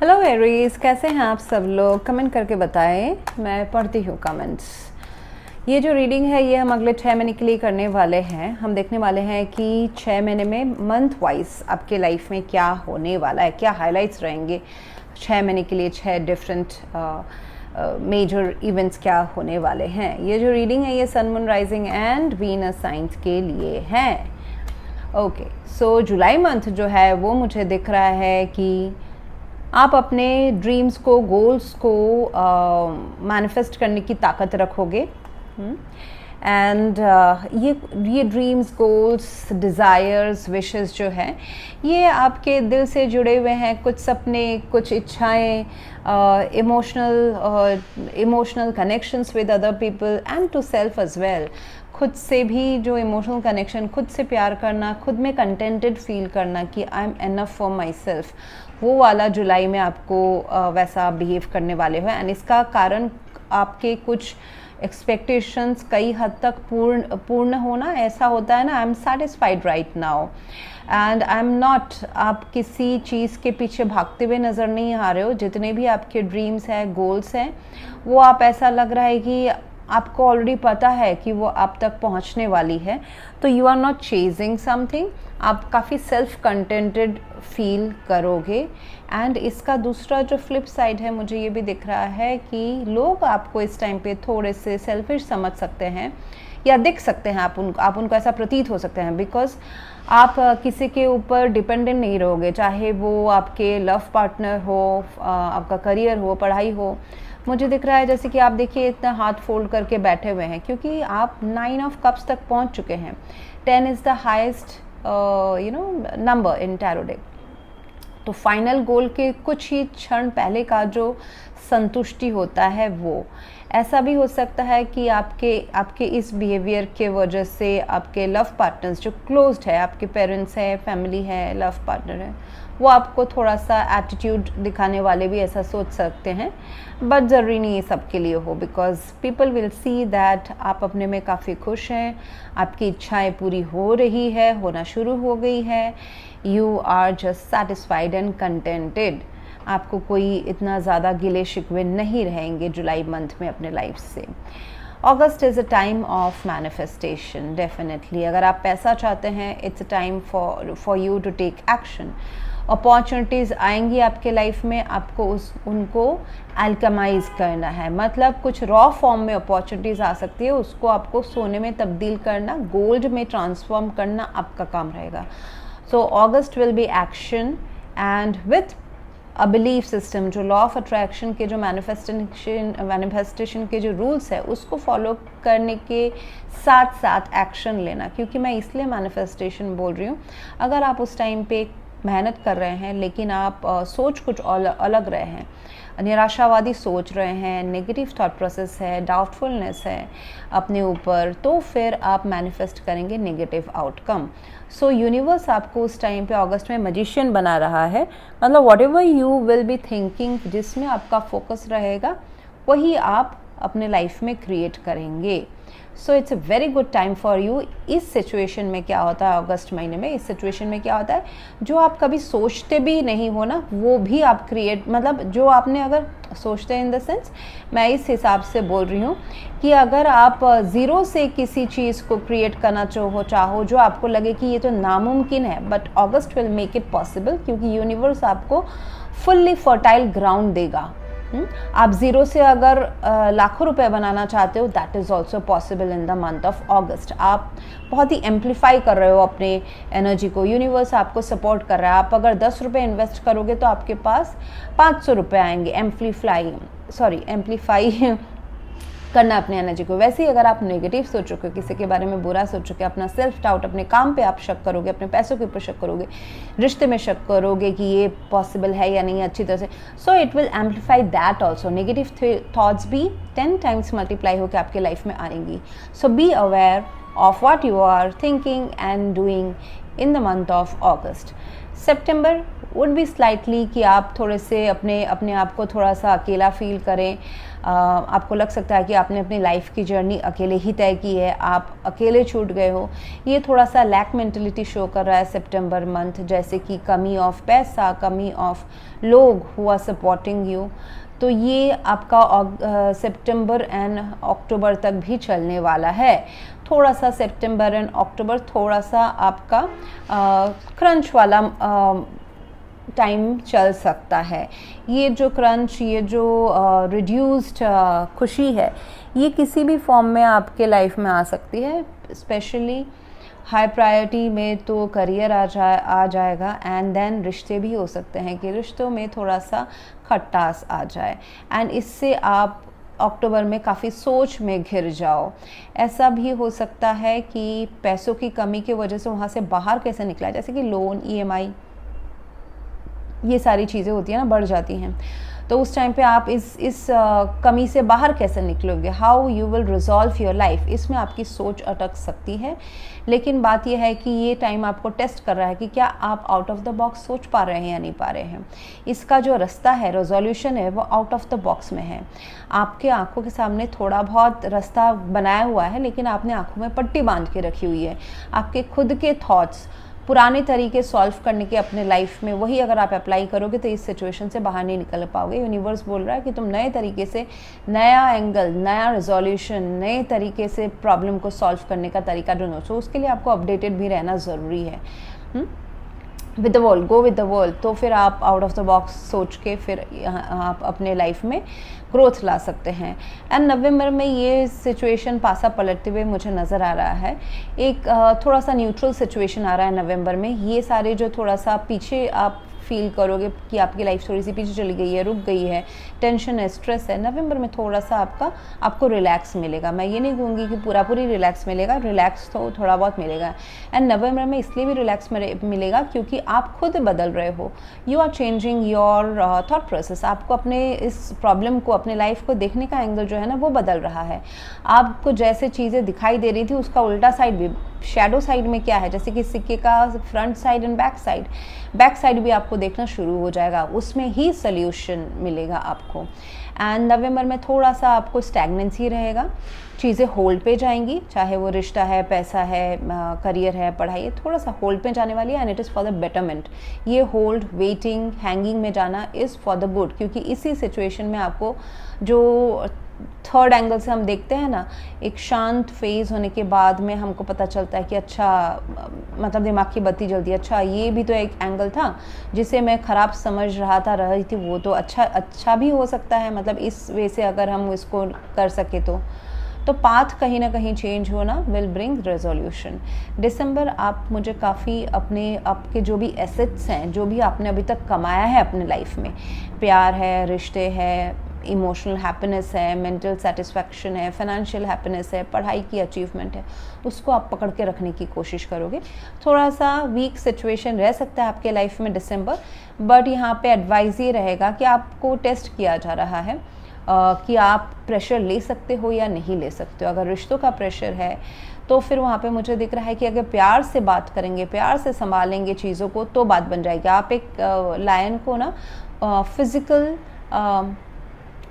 Hello Aries, कैसे हैं आप सब लोग? कमेंट करके बताएं, मैं पढ़ती हूँ कमेंट्स। ये जो रीडिंग है ये हम अगले 6 महीने के लिए करने वाले हैं। हम देखने वाले हैं कि 6 महीने में मंथ वाइज आपके लाइफ में क्या होने वाला है, क्या हाइलाइट्स रहेंगे 6 महीने के लिए, 6 डिफरेंट मेजर इवेंट्स क्या होने वाले हैं। ये जो रीडिंग है ये sun, moon, rising and Venus science के लिए है। ओके, सो जुलाई मंथ जो है वो मुझे दिख रहा है कि आप अपने ड्रीम्स को, गोल्स को मैनिफेस्ट करने की ताकत रखोगे। एंड ये ड्रीम्स, गोल्स, डिज़ायर्स, विशेस जो हैं ये आपके दिल से जुड़े हुए हैं। कुछ सपने, कुछ इच्छाएं, emotional connections with other people and to self as well. खुद से भी जो इमोशनल कनेक्शन, खुद से प्यार करना, खुद में कंटेंटेड फील करना कि I am enough for my self, वो वाला जुलाई में आपको वैसा बिहेव करने वाले हो। एंड इसका कारण आपके कुछ एक्सपेक्टेशंस कई हद तक पूर्ण होना। ऐसा होता है ना, I am satisfied right now and I am not. आप किसी चीज़ के पीछे भागते हुए नज़र नहीं आ रहे हो। जितने भी आपके ड्रीम्स हैं, गोल्स हैं, वो आप ऐसा लग रहा है कि आपको ऑलरेडी पता है कि वो आप तक पहुंचने वाली है। तो you are not chasing something, आप काफ़ी सेल्फ कंटेंटेड फील करोगे। एंड इसका दूसरा जो फ्लिप साइड है, मुझे ये भी दिख रहा है कि लोग आपको इस टाइम पे थोड़े से सेल्फिश समझ सकते हैं या दिख सकते हैं। आप उनको ऐसा प्रतीत हो सकते हैं बिकॉज आप किसी के ऊपर डिपेंडेंट नहीं रहोगे, चाहे वो आपके लव पार्टनर हो, आपका करियर हो, पढ़ाई हो। मुझे दिख रहा है जैसे कि आप देखिए इतना हाथ फोल्ड करके बैठे हुए हैं क्योंकि आप 9 ऑफ कप्स तक पहुंच चुके हैं। 10 is the highest number in tarot deck. तो फाइनल गोल के कुछ ही क्षण पहले का जो संतुष्टि होता है वो ऐसा भी हो सकता है कि आपके इस बिहेवियर के वजह से आपके लव पार्टनर्स जो क्लोज्ड है, आपके पेरेंट्स है, फैमिली है, लव पार्टनर है, वो आपको थोड़ा सा एटीट्यूड दिखाने वाले भी ऐसा सोच सकते हैं। बट ज़रूरी नहीं है सबके लिए हो, because people will see that आप अपने में काफ़ी खुश हैं, आपकी इच्छाएं पूरी हो रही है, होना शुरू हो गई है। You are just satisfied and contented. आपको कोई इतना ज़्यादा गिले शिकवे नहीं रहेंगे जुलाई मंथ में अपने लाइफ से। August is a time of manifestation definitely. अगर आप पैसा चाहते हैं, it's a time for you to take action. Opportunities आएंगी आपके लाइफ में, आपको उनको अल्केमाइज करना है। मतलब कुछ रॉ फॉर्म में अपॉर्चुनिटीज़ आ सकती है, उसको आपको सोने में तब्दील करना, गोल्ड में ट्रांसफॉर्म करना आपका काम रहेगा। So August will be action and with a belief system. जो लॉ ऑफ अट्रैक्शन के जो मैनिफेस्टेशन के जो रूल्स है उसको फॉलो करने के साथ साथ एक्शन लेना। क्योंकि मैं इसलिए मैनिफेस्टेशन बोल रही हूँ, अगर आप उस टाइम पे मेहनत कर रहे हैं लेकिन आप सोच कुछ अलग रहे हैं, निराशावादी सोच रहे हैं, नेगेटिव थॉट प्रोसेस है, डाउटफुलनेस है अपने ऊपर, तो फिर आप मैनिफेस्ट करेंगे नेगेटिव आउटकम। सो यूनिवर्स आपको उस टाइम पे अगस्त में मैजिशियन बना रहा है। मतलब what ever you will be thinking, जिसमें आपका फोकस रहेगा वही आप अपने लाइफ में क्रिएट करेंगे। So it's a very good time for you. इस सिचुएशन में क्या होता है अगस्त महीने में, इस सिचुएशन में क्या होता है, जो आप कभी सोचते भी नहीं हो ना, वो भी आप क्रिएट, मतलब जो आपने अगर सोचते हैं इन द सेंस, मैं इस हिसाब से बोल रही हूँ कि अगर आप ज़ीरो से किसी चीज़ को क्रिएट करना चाहो जो आपको लगे कि ये तो नामुमकिन है, but August will make it possible. क्योंकि यूनिवर्स आपको फुल्ली फर्टाइल ग्राउंड देगा। आप ज़ीरो से अगर लाखों रुपए बनाना चाहते हो, that is also possible in the month of अगस्त। आप बहुत ही एम्पलीफाई कर रहे हो अपने एनर्जी को, यूनिवर्स आपको सपोर्ट कर रहा है। आप अगर 10 रुपये इन्वेस्ट करोगे तो आपके पास 500 रुपये आएंगे। एम्पलीफाई करना अपने एनर्जी को। वैसे ही अगर आप नेगेटिव सोचोगे, किसी के बारे में बुरा सोचोगे, अपना सेल्फ डाउट, अपने काम पे आप शक करोगे, अपने पैसों के ऊपर शक करोगे, रिश्ते में शक करोगे कि ये पॉसिबल है या नहीं अच्छी तरह से, so it will amplify that also. Negative thoughts भी 10 टाइम्स मल्टीप्लाई होकर आपके लाइफ में आएंगी। So be aware of what you are thinking and doing in the month of August. September would be slightly कि आप थोड़े से अपने आप को थोड़ा सा अकेला फील करें। आपको लग सकता है कि आपने अपनी लाइफ की जर्नी अकेले ही तय की है, आप अकेले छूट गए हो। ये थोड़ा सा लैक मेंटलिटी शो कर रहा है सितंबर मंथ, जैसे कि कमी ऑफ पैसा, कमी ऑफ लोग हु आर सपोर्टिंग यू। तो ये आपका सितंबर एंड अक्टूबर तक भी चलने वाला है। थोड़ा सा सितंबर एंड अक्टूबर थोड़ा सा आपका क्रंच वाला टाइम चल सकता है। ये जो क्रंच, ये जो रिड्यूस्ड खुशी है, ये किसी भी फॉर्म में आपके लाइफ में आ सकती है। स्पेशली हाई प्रायोरिटी में तो करियर आ जाएगा, एंड देन रिश्ते भी हो सकते हैं कि रिश्तों में थोड़ा सा खटास आ जाए, एंड इससे आप अक्टूबर में काफ़ी सोच में घिर जाओ। ऐसा भी हो सकता है कि पैसों की कमी की वजह से वहाँ से बाहर कैसे निकला, जैसे कि लोन, EMI, ये सारी चीज़ें होती हैं ना, बढ़ जाती हैं। तो उस टाइम पे आप इस कमी से बाहर कैसे निकलोगे, how you will resolve your life, इसमें आपकी सोच अटक सकती है। लेकिन बात यह है कि ये टाइम आपको टेस्ट कर रहा है कि क्या आप आउट ऑफ द बॉक्स सोच पा रहे हैं या नहीं पा रहे हैं। इसका जो रास्ता है, रेजोल्यूशन है, वो आउट ऑफ द बॉक्स में है। आपके आंखों के सामने थोड़ा बहुत रास्ता बनाया हुआ है, लेकिन आपने आंखों में पट्टी बांध के रखी हुई है। आपके खुद के थॉट्स, पुराने तरीके सॉल्व करने के अपने लाइफ में, वही अगर आप अप्लाई करोगे तो इस सिचुएशन से बाहर नहीं निकल पाओगे। यूनिवर्स बोल रहा है कि तुम नए तरीके से, नया एंगल, नया रिजोल्यूशन, नए तरीके से प्रॉब्लम को सॉल्व करने का तरीका ढूंढो। सो उसके लिए आपको अपडेटेड भी रहना ज़रूरी है। With the world, go with the world. तो फिर आप आउट ऑफ द बॉक्स सोच के फिर आप अपने लाइफ में ग्रोथ ला सकते हैं। एंड नवंबर में ये सिचुएशन पासा पलटते हुए मुझे नज़र आ रहा है। एक थोड़ा सा न्यूट्रल सिचुएशन आ रहा है नवंबर में। ये सारे जो थोड़ा सा पीछे आप फील करोगे कि आपकी लाइफ थोड़ी सी पीछे चली गई है, रुक गई है, टेंशन है, स्ट्रेस है, नवंबर में थोड़ा सा आपको रिलैक्स मिलेगा। मैं ये नहीं कहूँगी कि पूरी रिलैक्स मिलेगा, रिलैक्स तो थोड़ा बहुत मिलेगा। एंड नवंबर में इसलिए भी रिलैक्स मिलेगा क्योंकि आप खुद बदल रहे हो। You are changing your thought process. आपको अपने इस प्रॉब्लम को, अपने लाइफ को देखने का एंगल जो है ना, वो बदल रहा है। आपको जैसे चीज़ें दिखाई दे रही थी, उसका उल्टा साइड भी, शैडो साइड में क्या है, जैसे कि सिक्के का front side and back side भी आपको देखना शुरू हो जाएगा। उसमें ही सोल्यूशन मिलेगा आपको। एंड नवंबर में थोड़ा सा आपको स्टैग्नेंसी रहेगा, चीज़ें होल्ड पे जाएंगी, चाहे वो रिश्ता है, पैसा है, करियर है, पढ़ाई है, थोड़ा सा होल्ड पे जाने वाली है। And it is for the betterment. ये होल्ड, वेटिंग, हैंगिंग में जाना इज़ फॉर द गुड, क्योंकि इसी सिचुएशन में आपको जो थर्ड एंगल से हम देखते हैं ना, एक शांत फेज होने के बाद में हमको पता चलता है कि अच्छा, मतलब दिमाग की बत्ती जलती है, अच्छा ये भी तो एक एंगल था जिसे मैं ख़राब समझ रही थी, वो तो अच्छा भी हो सकता है। मतलब इस वे से अगर हम इसको कर सके तो पाथ कहीं ना कहीं चेंज होना विल ब्रिंग रेजोल्यूशन। दिसंबर आप मुझे काफ़ी आपके जो भी एसेट्स हैं, जो भी आपने अभी तक कमाया है अपने लाइफ में, प्यार है, रिश्ते है, इमोशनल हैप्पीनेस है, मेंटल सेटिस्फैक्शन है, फाइनेंशियल हैप्पीनेस है, पढ़ाई की अचीवमेंट है, उसको आप पकड़ के रखने की कोशिश करोगे। थोड़ा सा वीक सिचुएशन रह सकता है आपके लाइफ में दिसंबर, बट यहाँ पे एडवाइस ये रहेगा कि आपको टेस्ट किया जा रहा है कि आप प्रेशर ले सकते हो या नहीं ले सकते हो। अगर रिश्तों का प्रेशर है तो फिर वहाँ पे मुझे दिख रहा है कि अगर प्यार से बात करेंगे, प्यार से संभालेंगे चीज़ों को, तो बात बन जाएगी। आप एक लायन को ना फिज़िकल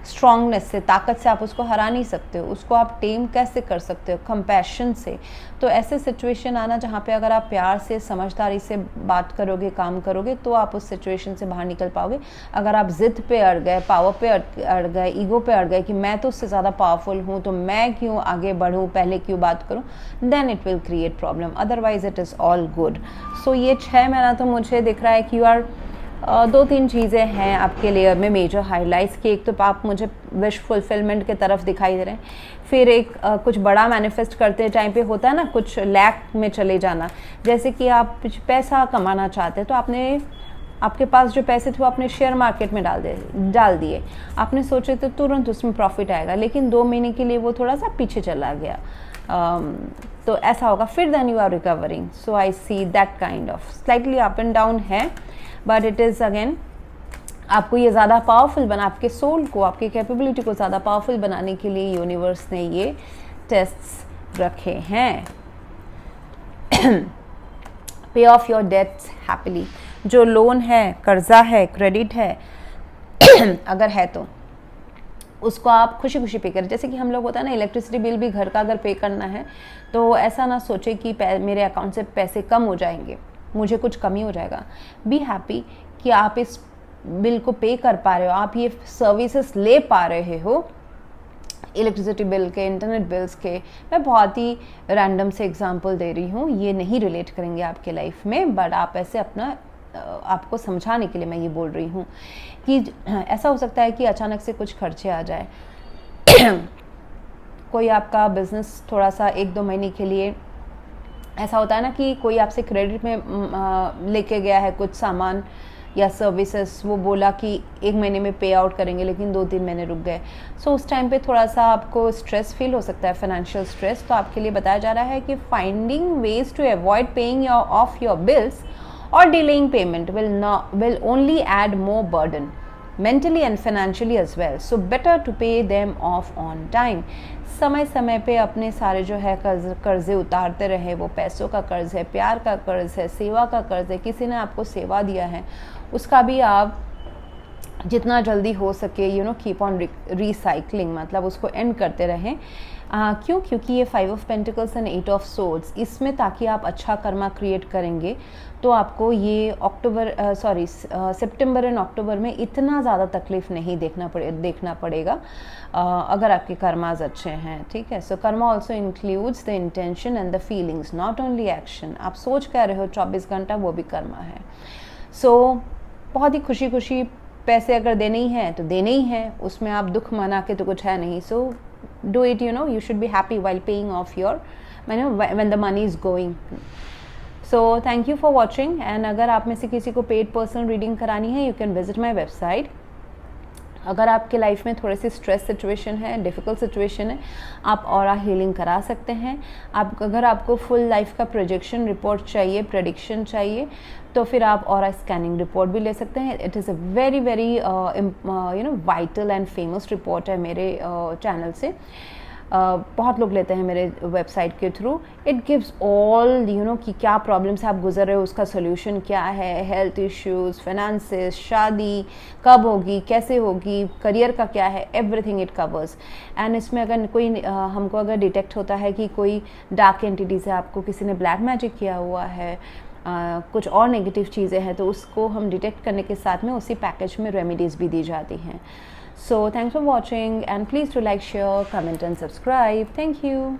स्ट्रॉन्गनेस से, ताकत से आप उसको हरा नहीं सकते हो। उसको आप टेम कैसे कर सकते हो? कंपैशन से। तो ऐसे सिचुएशन आना जहाँ पे अगर आप प्यार से, समझदारी से बात करोगे, काम करोगे, तो आप उस सिचुएशन से बाहर निकल पाओगे। अगर आप जिद पे अड़ गए, पावर पे अड़ गए, ईगो पे अड़ गए कि मैं तो उससे ज़्यादा पावरफुल हूँ, तो मैं क्यों आगे बढ़ूँ, पहले क्यों बात करूँ, then it will create problem. Otherwise it is all good. So ये 6 महीना तो मुझे दिख रहा है कि यू आर 2-3 चीज़ें हैं आपके लेयर में मेजर हाइलाइट्स की। एक तो आप मुझे विश फुलफिलमेंट के तरफ दिखाई दे रहे हैं। फिर एक कुछ बड़ा मैनिफेस्ट करते टाइम पे होता है ना, कुछ लैक में चले जाना। जैसे कि आप पैसा कमाना चाहते हैं, तो आपके पास जो पैसे थे वो आपने शेयर मार्केट में डाल दिए। आपने सोचे तो तुरंत उसमें प्रॉफिट आएगा, लेकिन 2 महीने के लिए वो थोड़ा सा पीछे चला गया। तो ऐसा होगा। फिर then you are recovering. So I see that kind of slightly up and down है, बट इट इज़ अगेन आपको ये ज़्यादा पावरफुल बना, आपके सोल को, आपकी कैपेबिलिटी को ज़्यादा पावरफुल बनाने के लिए यूनिवर्स ने ये टेस्ट्स रखे हैं। पे ऑफ योर डेट्स हैप्पीली। जो लोन है, कर्जा है, क्रेडिट है अगर है तो उसको आप खुशी खुशी पे करें। जैसे कि हम लोग होता है ना, इलेक्ट्रिसिटी बिल भी घर का अगर पे करना है तो ऐसा ना सोचे कि मेरे अकाउंट से पैसे कम हो जाएंगे, मुझे कुछ कमी हो जाएगा। बी हैप्पी कि आप इस बिल को पे कर पा रहे हो, आप ये सर्विसेज ले पा रहे हो, इलेक्ट्रिसिटी बिल के, इंटरनेट बिल्स के। मैं बहुत ही रैंडम से एग्जांपल दे रही हूँ, ये नहीं रिलेट करेंगे आपके लाइफ में, बट आप ऐसे अपना आपको समझाने के लिए मैं ये बोल रही हूँ कि ऐसा हो सकता है कि अचानक से कुछ खर्चे आ जाए कोई आपका बिजनेस थोड़ा सा 1-2 महीने के लिए, ऐसा होता है ना कि कोई आपसे क्रेडिट में लेके गया है कुछ सामान या सर्विसेज, वो बोला कि 1 महीने में पे आउट करेंगे लेकिन 2-3 महीने रुक गए। सो उस टाइम पे थोड़ा सा आपको स्ट्रेस फील हो सकता है, फाइनेंशियल स्ट्रेस। तो आपके लिए बताया जा रहा है कि finding ways to avoid paying of your bills or delaying payment will only add more burden mentally and financially as well. So better to pay them off on time. समय समय पे अपने सारे जो है कर्जे उतारते रहे। वो पैसों का कर्ज है, प्यार का कर्ज है, सेवा का कर्ज है, किसी ने आपको सेवा दिया है उसका भी आप जितना जल्दी हो सके कीप ऑन रिसाइकलिंग, मतलब उसको एंड करते रहें। क्यों? क्योंकि ये 5 of pentacles and 8 of swords, इसमें ताकि आप अच्छा कर्मा क्रिएट करेंगे तो आपको ये सितंबर एंड अक्टूबर में इतना ज़्यादा तकलीफ नहीं देखना पड़ेगा अगर आपके कर्माज अच्छे हैं, ठीक है। So karma also includes the intention and the feelings, not only action. आप सोच कर रहे हो 24 घंटा, वो भी कर्मा है। सो बहुत ही खुशी खुशी पैसे अगर देने ही हैं तो देने ही हैं, उसमें आप दुख मना के तो कुछ है नहीं। सो do it, you should be happy while paying off your when the money is going. So thank you for watching, and अगर आप में से किसी को पेड पर्सनल रीडिंग करानी है, you can visit my website. अगर आपके लाइफ में थोड़े से स्ट्रेस सिचुएशन है, डिफ़िकल्ट सिचुएशन है, आप ऑरा हीलिंग करा सकते हैं। अगर आपको फुल लाइफ का प्रोजेक्शन रिपोर्ट चाहिए, प्रेडिक्शन चाहिए, तो फिर आप ऑरा स्कैनिंग रिपोर्ट भी ले सकते हैं। It is a very very vital and famous report है मेरे चैनल से। बहुत लोग लेते हैं मेरे वेबसाइट के थ्रू। इट गिव्स ऑल कि क्या प्रॉब्लम से आप गुजर रहे हो, उसका सोल्यूशन क्या है, हेल्थ इश्यूज़, फाइनेंसेस, शादी कब होगी, कैसे होगी, करियर का क्या है, एवरीथिंग इट कवर्स। एंड इसमें अगर कोई हमको अगर डिटेक्ट होता है कि कोई डार्क एंटिटी से आपको किसी ने ब्लैक मैजिक किया हुआ है, कुछ और नेगेटिव चीज़ें हैं, तो उसको हम डिटेक्ट करने के साथ में उसी पैकेज में रेमेडीज़ भी दी जाती हैं। So thanks for watching, and please do like, share, comment and subscribe. Thank you.